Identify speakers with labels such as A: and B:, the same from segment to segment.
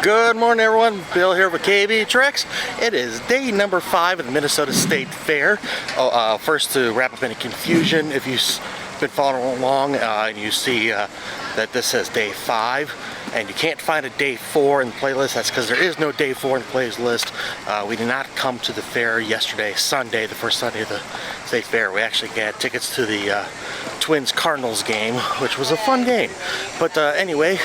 A: Good morning, everyone. Bill here with KB Treks. It is day number 5 of the Minnesota State Fair. First, to wrap up any confusion, if you've been following along and you see that this says day 5 and you can't find a day 4 in the playlist, that's because there is no day 4 in the playlist. We did not come to the fair yesterday, Sunday, the first Sunday of the State Fair. We actually got tickets to the Twins-Cardinals game, which was a fun game. But anyway,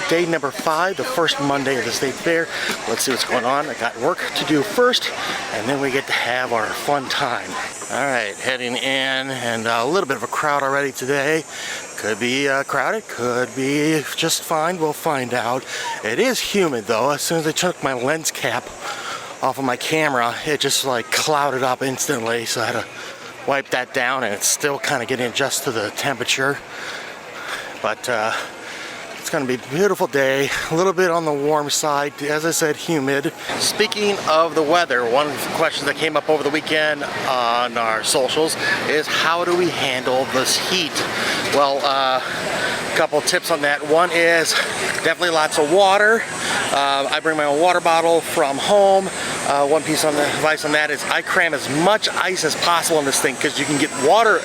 A: day number 5, the first Monday of the State Fair. Let's see what's going on. I got work to do first, and then we get to have our fun time. All right, heading in, and a little bit of a crowd already today. Could be crowded, could be just fine. We'll find out. It is humid though. As soon as I took my lens cap off of my camera, it just like clouded up instantly, so I had to wipe that down, and it's still kind of getting adjusted to the temperature. But it's going to be a beautiful day, a little bit on the warm side, as I said, humid. Speaking of the weather, one of the questions that came up over the weekend on our socials is how do we handle this heat? Well, a couple of tips on that. One is definitely lots of water. I bring my own water bottle from home. One piece of advice on that is I cram as much ice as possible in this thing, because you can get water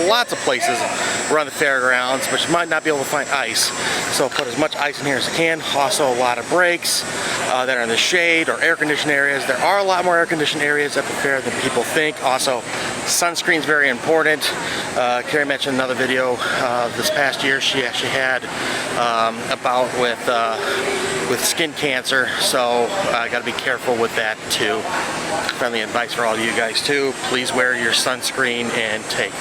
A: lots of places around the fairgrounds, but you might not be able to find ice. So put as much ice in here as I can. Also, a lot of breaks that are in the shade or air-conditioned areas. There are a lot more air-conditioned areas at the fair than people think. Also, sunscreen is very important. Carrie mentioned another video this past year. She actually had a bout with skin cancer, so I got to be careful with that too. Friendly advice for all of you guys too. Please wear your sunscreen and take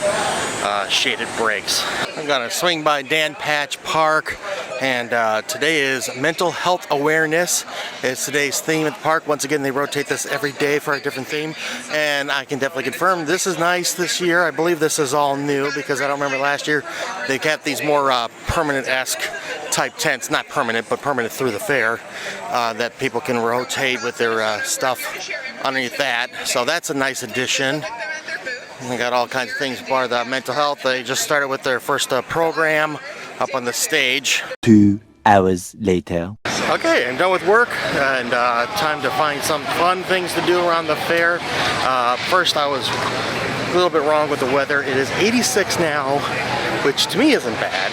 A: shaded breaks. I'm gonna swing by Dan Patch Park, and today is mental health awareness. It's today's theme at the park. Once again, they rotate this every day for a different theme, and I can definitely confirm this is nice this year. I believe this is all new, because I don't remember last year they kept these more permanent-esque type tents, not permanent, but permanent through the fair, that people can rotate with their stuff underneath that. So that's a nice addition. They got all kinds of things part of the mental health. They just started with their first program up on the stage.
B: 2 hours later.
A: Okay, I'm done with work, and time to find some fun things to do around the fair. First, I was a little bit wrong with the weather. It is 86 now, which to me isn't bad,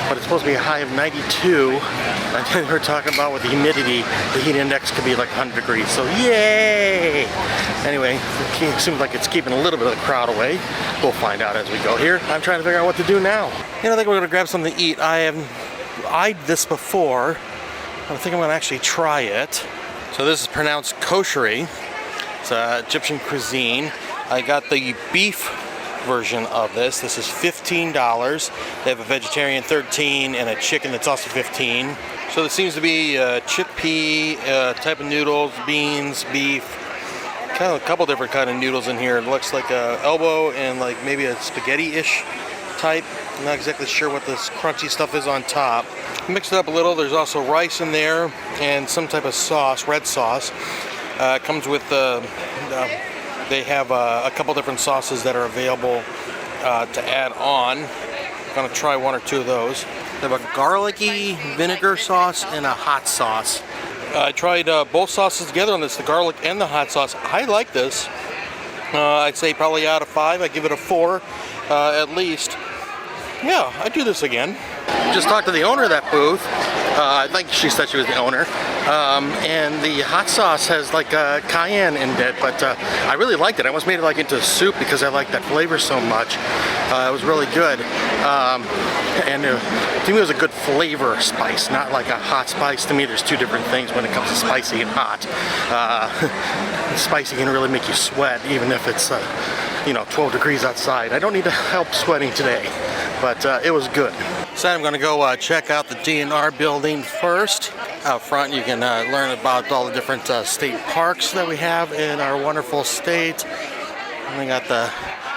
A: but it's supposed to be a high of 92. And then we're talking about with the humidity, the heat index could be like 100 degrees, so yay! Anyway, it seems like it's keeping a little bit of the crowd away. We'll find out as we go here. I'm trying to figure out what to do now. I think we're gonna grab something to eat. I have eyed this before. I think I'm gonna actually try it. So this is pronounced koshery. It's Egyptian cuisine. I got the beef version of this. This is $15. They have a vegetarian 13 and a chicken that's also 15. So this seems to be chickpea type of noodles, beans, beef, kind of a couple different kind of noodles in here. It looks like a elbow and like maybe a spaghetti-ish type. I'm not exactly sure what this crunchy stuff is on top. Mix it up a little. There's also rice in there and some type of sauce, red sauce. It comes with they have a couple different sauces that are available to add on. I'm gonna try one or two of those. They have a garlicky vinegar sauce and a hot sauce. I tried both sauces together on this, the garlic and the hot sauce. I like this. I'd say probably out of 5, I'd give it a 4 at least. Yeah, I'd do this again. Just talked to the owner of that booth. I think she said she was the owner. And the hot sauce has like cayenne in it, but I really liked it. I almost made it like into a soup because I like that flavor so much. It was really good. And to me it was a good flavor spice, not like a hot spice. To me there's two different things when it comes to spicy and hot. Spicy can really make you sweat even if it's 12 degrees outside. I don't need help sweating today, but it was good. So I'm going to go check out the DNR building first. Out front you can learn about all the different state parks that we have in our wonderful state. And we got the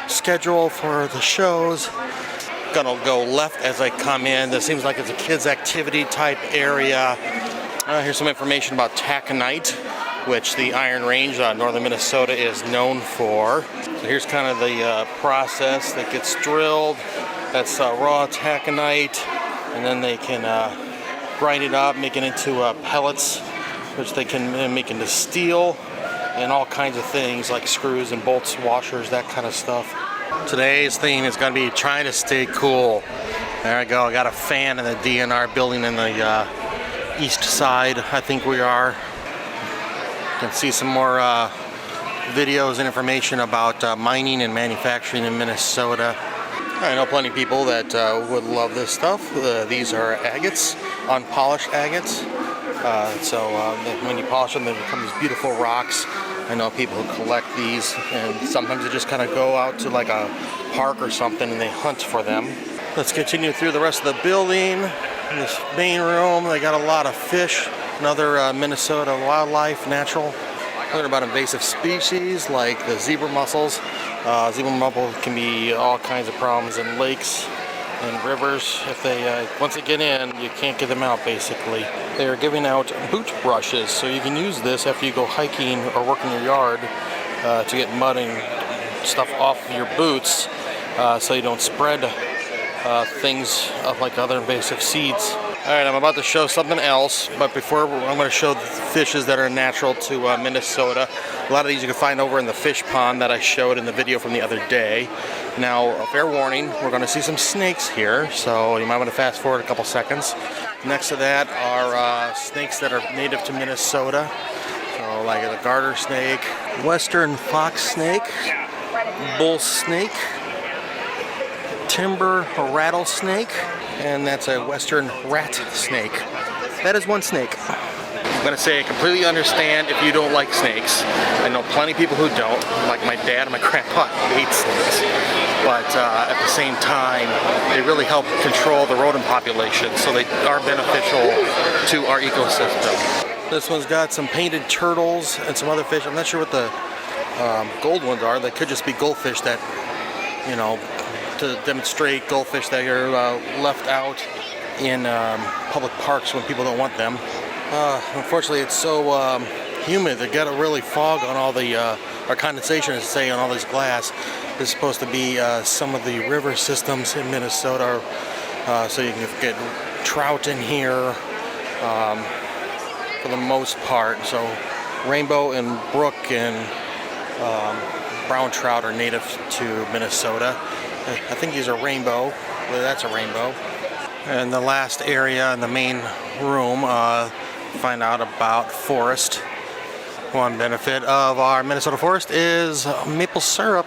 A: schedule for the shows. Gonna go left as I come in. This seems like it's a kids activity type area. Here's some information about taconite, which the Iron Range, northern Minnesota, is known for. So here's kind of the process that gets drilled. That's raw taconite, and then they can grind it up, make it into pellets, which they can make into steel and all kinds of things like screws and bolts, washers, that kind of stuff. Today's theme is going to be trying to stay cool. There I go. I got a fan in the DNR building in the east side, I think we are. You can see some more videos and information about mining and manufacturing in Minnesota. I know plenty of people that would love this stuff. These are agates, unpolished agates. When you polish them, they become these beautiful rocks. I know people who collect these, and sometimes they just kind of go out to like a park or something and they hunt for them. Let's continue through the rest of the building. In this main room, they got a lot of fish and other Minnesota wildlife, natural. Learn about invasive species like the zebra mussels. Zebra mussels can be all kinds of problems in lakes and rivers. If they once they get in, you can't get them out basically. They are giving out boot brushes, so you can use this after you go hiking or work in your yard to get mud and stuff off your boots, so you don't spread things like other invasive seeds. Alright, I'm about to show something else, but before I'm going to show the fishes that are natural to Minnesota. A lot of these you can find over in the fish pond that I showed in the video from the other day. Now, fair warning, we're going to see some snakes here, so you might want to fast forward a couple seconds. Next to that are snakes that are native to Minnesota, so like the garter snake, western fox snake, bull snake, timber rattlesnake, and that's a western rat snake. That is one snake. I'm going to say I completely understand if you don't like snakes. I know plenty of people who don't, like my dad and my grandpa hate snakes. But at the same time, they really help control the rodent population, so they are beneficial to our ecosystem. This one's got some painted turtles and some other fish. I'm not sure what the gold ones are. They could just be goldfish that, you know, to demonstrate goldfish that are left out in public parks when people don't want them. Unfortunately, it's so humid. They got a really fog on all the, or condensation, say, on all this glass. This is supposed to be some of the river systems in Minnesota, so you can get trout in here for the most part. So rainbow and brook and brown trout are native to Minnesota. I think these are rainbow. Well, that's a rainbow. And the last area in the main room, find out about forest. One benefit of our Minnesota forest is maple syrup.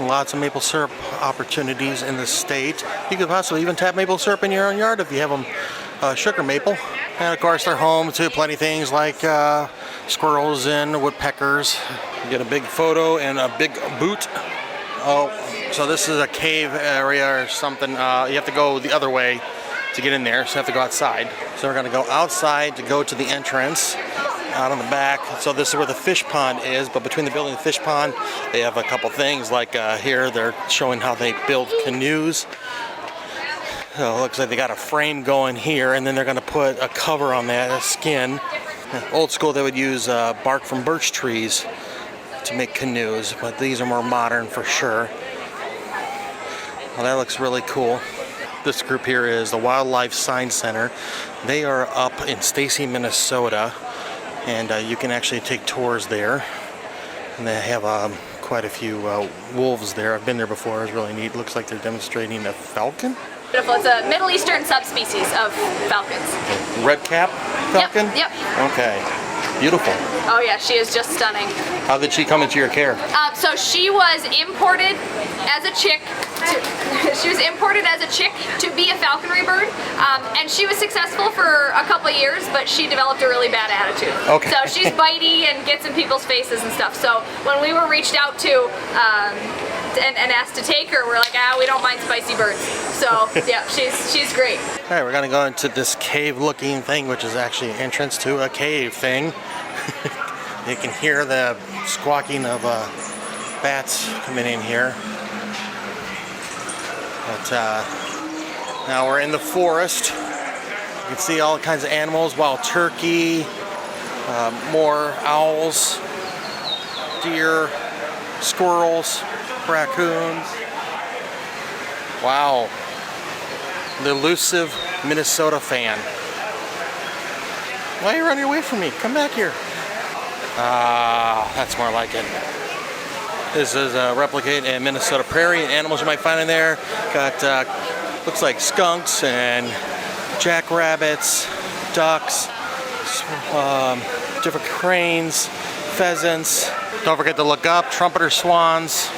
A: Lots of maple syrup opportunities in the state. You could possibly even tap maple syrup in your own yard if you have them sugar maple. And of course they're home to plenty of things like squirrels and woodpeckers. You get a big photo and a big boot. Oh, so this is a cave area or something. You have to go the other way to get in there, so you have to go outside. So we're going to go outside to go to the entrance out on the back. So this is where the fish pond is, but between the building and the fish pond, they have a couple things like here they're showing how they build canoes. So it looks like they got a frame going here, and then they're going to put a cover on that, a skin. Old school, they would use bark from birch trees to make canoes, but these are more modern for sure. Well, that looks really cool. This group here is the Wildlife Science Center. They are up in Stacy, Minnesota, and you can actually take tours there. And they have quite a few wolves there. I've been there before. It's really neat. Looks like they're demonstrating a falcon.
C: Beautiful. It's a Middle Eastern subspecies of falcons.
A: Red cap falcon?
C: Yep.
A: Okay. Beautiful.
C: Oh yeah, she is just stunning.
A: How did she come into your care?
C: So she was imported as a chick. To be a falconry bird, and she was successful for a couple of years, but she developed a really bad attitude.
A: Okay.
C: So she's bitey and gets in people's faces and stuff. So when we were reached out to and asked to take her, we're like, we don't mind spicy birds. So yeah, she's great.
A: All right, we're gonna go into this cave-looking thing, which is actually an entrance to a cave thing. You can hear the squawking of bats coming in here. But now we're in the forest. You can see all kinds of animals, wild turkey, more owls, deer, squirrels, raccoons. Wow. The elusive Minnesota fan. Why are you running away from me? Come back here. Ah, that's more like it. This is a replicate in Minnesota Prairie. Animals you might find in there. Got, looks like skunks and jackrabbits, ducks, different cranes, pheasants. Don't forget to look up trumpeter swans.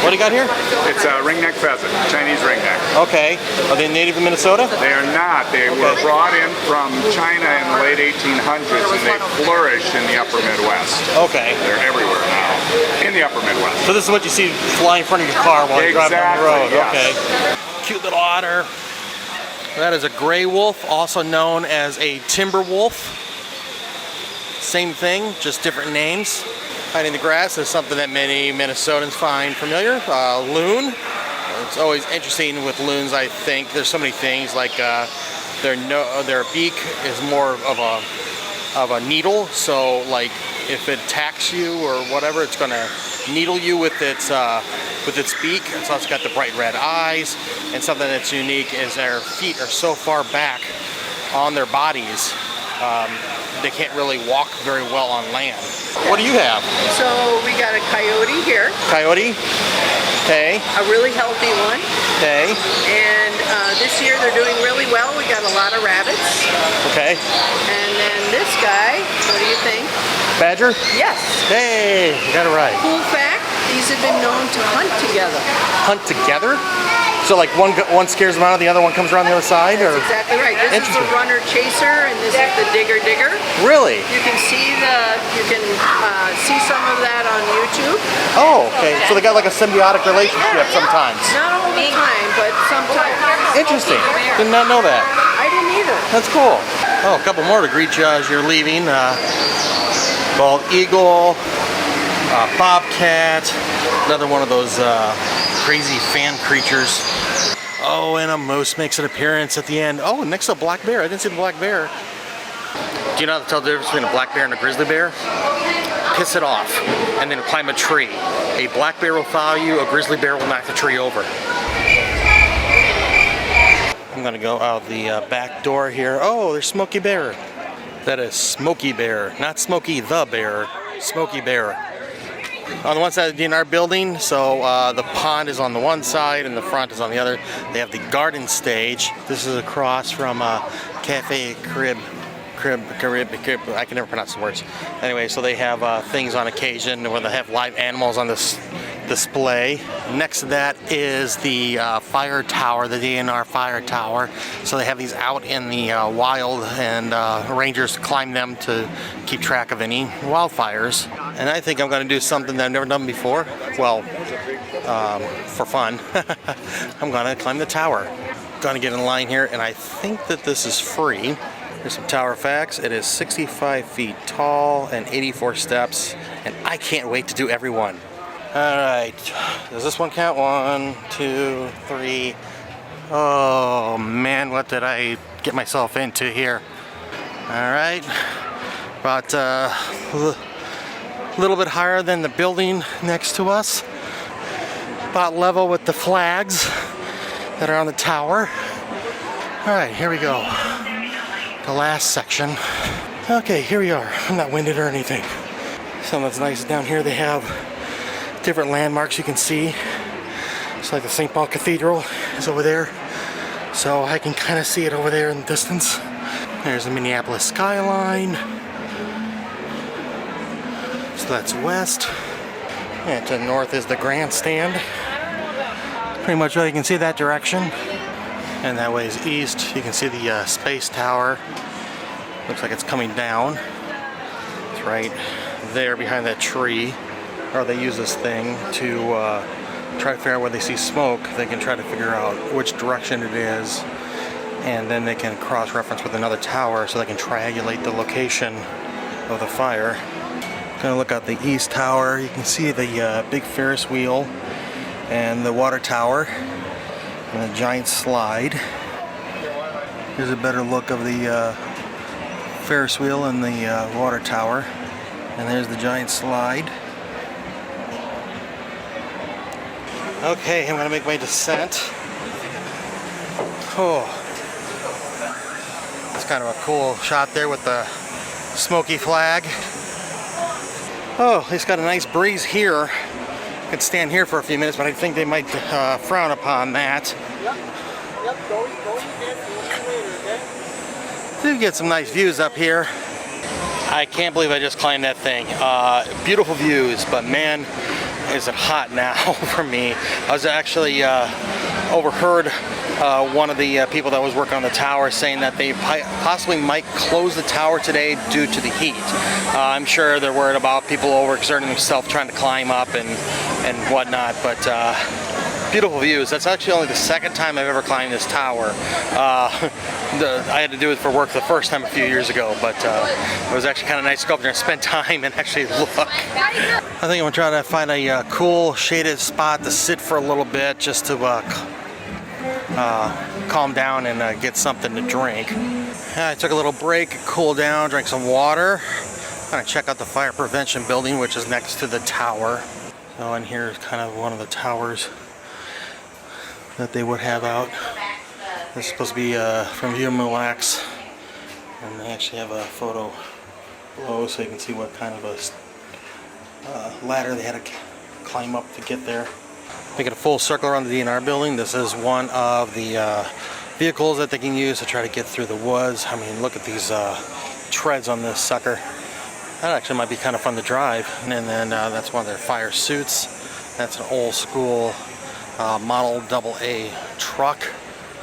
A: What do you got here?
D: It's a ringneck pheasant, Chinese ringneck.
A: Okay. Are they native to Minnesota?
D: They are not. They were brought in from China in the late 1800s and they flourished in the upper Midwest.
A: Okay.
D: They're everywhere now in the upper Midwest.
A: So this is what you see fly in front of your car while you're driving down the road.
D: Yes.
A: Okay. Cute little otter. That is a gray wolf, also known as a timber wolf. Same thing, just different names. Hiding in the grass is something that many Minnesotans find familiar. Loon. It's always interesting with loons, I think. There's so many things like their beak is more of a needle. So like if it attacks you or whatever, it's gonna needle you with its beak. It's also got the bright red eyes. And something that's unique is their feet are so far back on their bodies. They can't really walk very well on land. What do you have?
E: So we got a coyote here,
A: Coyote? Okay.
E: a really healthy one,
A: Okay.
E: and this year they're doing really well. We got a lot of rabbits,
A: Okay.
E: and then this guy, what do you think?
A: Badger?
E: Yes.
A: Hey, you got it right.
E: Cool fact, these have been known to hunt together.
A: Hunt together? So like one scares them out, the other one comes around the other side? Or?
E: Exactly right. This is the
A: Interesting.
E: runner chaser, and this is the digger digger.
A: Really?
E: You can see see some of that on YouTube.
A: Oh, okay. So they got like a symbiotic relationship sometimes.
E: Not all the time, but sometimes.
A: Interesting. Did not know that.
E: I didn't either.
A: That's cool. Oh, a couple more to greet you as you're leaving. Bald eagle, bobcat, another one of those crazy fan creatures. Oh, and a moose makes an appearance at the end. Oh, next to a black bear. I didn't see the black bear. Do you know how to tell the difference between a black bear and a grizzly bear? Piss it off and then climb a tree. A black bear will follow you, a grizzly bear will knock the tree over. I'm gonna go out the back door here. Oh, there's Smokey Bear. That is Smokey Bear, not Smokey the Bear, Smokey Bear. On the one side of the DNR building, so the pond is on the one side and the front is on the other. They have the garden stage. This is across from Cafe Carib, I can never pronounce the words. Anyway, so they have things on occasion where they have live animals on this display. Next to that is the fire tower, the DNR Fire Tower. So they have these out in the wild, and rangers climb them to keep track of any wildfires. And I think I'm going to do something that I've never done before. Well, for fun. I'm going to climb the tower. Going to get in line here, and I think that this is free. Here's some tower facts. It is 65 feet tall and 84 steps, and I can't wait to do every one. All right, does this one count? 1, 2, 3. Oh man, what did I get myself into here? All right, about a little bit higher than the building next to us. About level with the flags that are on the tower. All right, here we go. The last section. Okay, here we are. I'm not winded or anything. Something that's nice down here, they have different landmarks you can see. It's like the St. Paul Cathedral is over there. So I can kind of see it over there in the distance. There's the Minneapolis skyline. So that's west. And to the north is the grandstand. Pretty much all you can see that direction. And that way is east. You can see the space tower. Looks like it's coming down. It's right there behind that tree. Or they use this thing to try to figure out where they see smoke. They can try to figure out which direction it is. And then they can cross-reference with another tower so they can triangulate the location of the fire. Gonna look at the east tower. You can see the big Ferris wheel and the water tower. And a giant slide. Here's a better look of the Ferris wheel and the water tower. And there's the giant slide. Okay, I'm gonna make my descent. Oh, it's kind of a cool shot there with the smoky flag. Oh, it's got a nice breeze here. I could stand here for a few minutes, but I think they might frown upon that. Do get some nice views up here. I can't believe I just climbed that thing. Beautiful views, but man, is it hot now for me. I was actually overheard one of the people that was working on the tower saying that they possibly might close the tower today due to the heat. I'm sure they're worried about people overexerting themselves trying to climb up and whatnot, but beautiful views. That's actually only the second time I've ever climbed this tower. I had to do it for work the first time a few years ago, but it was actually kind of nice to go up there and spend time and actually look. I think I'm gonna try to find a cool shaded spot to sit for a little bit just to calm down and get something to drink. I took a little break, cool down, drank some water. I'm gonna check out the fire prevention building, which is next to the tower. So in here is kind of one of the towers that they would have out. This is supposed to be from View and Relax, and they actually have a photo below so you can see what kind of a ladder they had to climb up to get there. Making a full circle around the DNR building. This is one of the vehicles that they can use to try to get through the woods. I mean, look at these treads on this sucker. That actually might be kind of fun to drive. And then that's one of their fire suits. That's an old school model AA truck.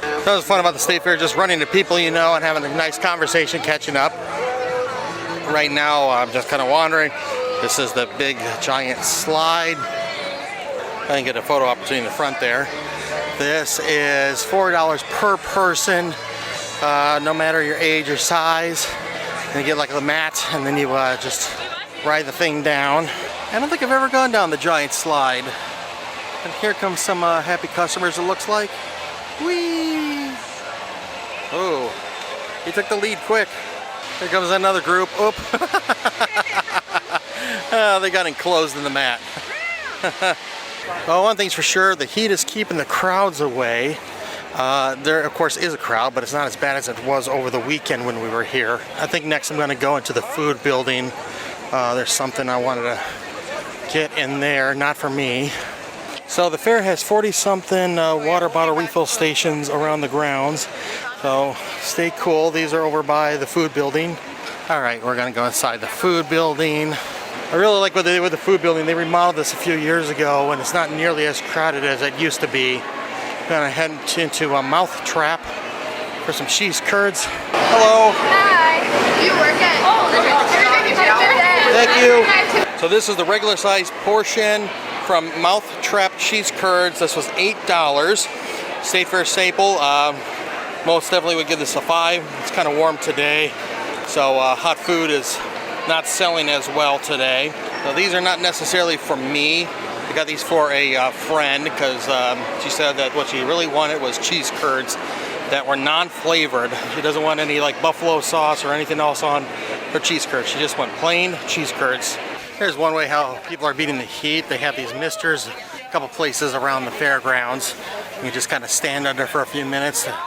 A: That was fun about the state fair, just running into people you know and having a nice conversation, catching up. Right now I'm just kind of wandering. This is the big giant slide. I didn't get a photo opportunity in the front there. This is $4 per person, no matter your age or size. And you get like a mat and then you just ride the thing down. I don't think I've ever gone down the giant slide. And here comes some happy customers, it looks like. Whee! Oh, he took the lead quick. Here comes another group. Oop. They got enclosed in the mat. Well, one thing's for sure, the heat is keeping the crowds away. There, of course, is a crowd, but it's not as bad as it was over the weekend when we were here. I think next I'm going to go into the food building. There's something I wanted to get in there, not for me. So the fair has 40-something water bottle refill stations around the grounds. So stay cool. These are over by the food building. All right, we're going to go inside the food building. I really like what they did with the food building. They remodeled this a few years ago, and it's not nearly as crowded as it used to be. I'm gonna head into a Mouth Trap for some cheese curds. Hello.
C: Hi. You work at?
A: Thank you. So this is the regular size portion from Mouth Trap cheese curds. This was $8. State Fair staple. Most definitely would give this a 5. It's kind of warm today, so hot food is not selling as well today. So these are not necessarily for me. I got these for a friend because she said that what she really wanted was cheese curds that were non-flavored. She doesn't want any like buffalo sauce or anything else on her cheese curds. She just wants plain cheese curds. Here's one way how people are beating the heat. They have these misters, a couple places around the fairgrounds. You just kind of stand under for a few minutes to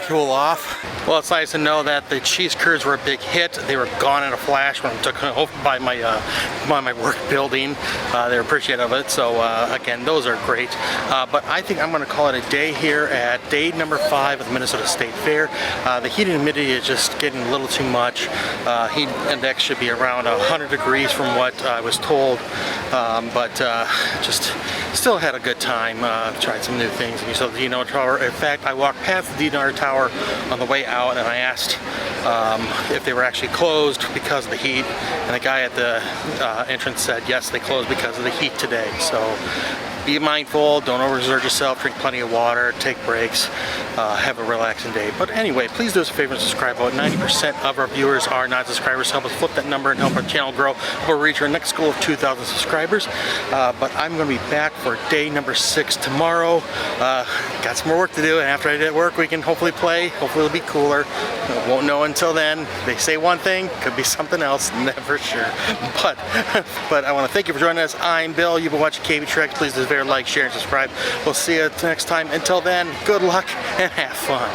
A: cool off. Well, it's nice to know that the cheese curds were a big hit. They were gone in a flash when I took them by my work building. They were appreciative of it. So again, those are great. But I think I'm going to call it a day here at day number 5 of the Minnesota State Fair. The heat and humidity is just getting a little too much. Heat index should be around 100 degrees from what I was told. But just still had a good time. Tried some new things. And you saw the DNR Tower. In fact, I walked past the DNR Tower on the way out and I asked if they were actually closed because of the heat, and the guy at the entrance said yes, they closed because of the heat today. So be mindful, don't overexert yourself, drink plenty of water, take breaks, have a relaxing day. But anyway, please do us a favor and subscribe. About 90% of our viewers are non-subscribers. Help us flip that number and help our channel grow. We'll reach our next goal of 2,000 subscribers. But I'm going to be back for day number 6 tomorrow. Got some more work to do, and after I get work, we can hopefully play. Hopefully it'll be cooler. Won't know until then. They say one thing, could be something else, never sure. But I want to thank you for joining us. I'm Bill. You've been watching KB Treks. Please do like, share, and subscribe. We'll see you next time. Until then, good luck and have fun.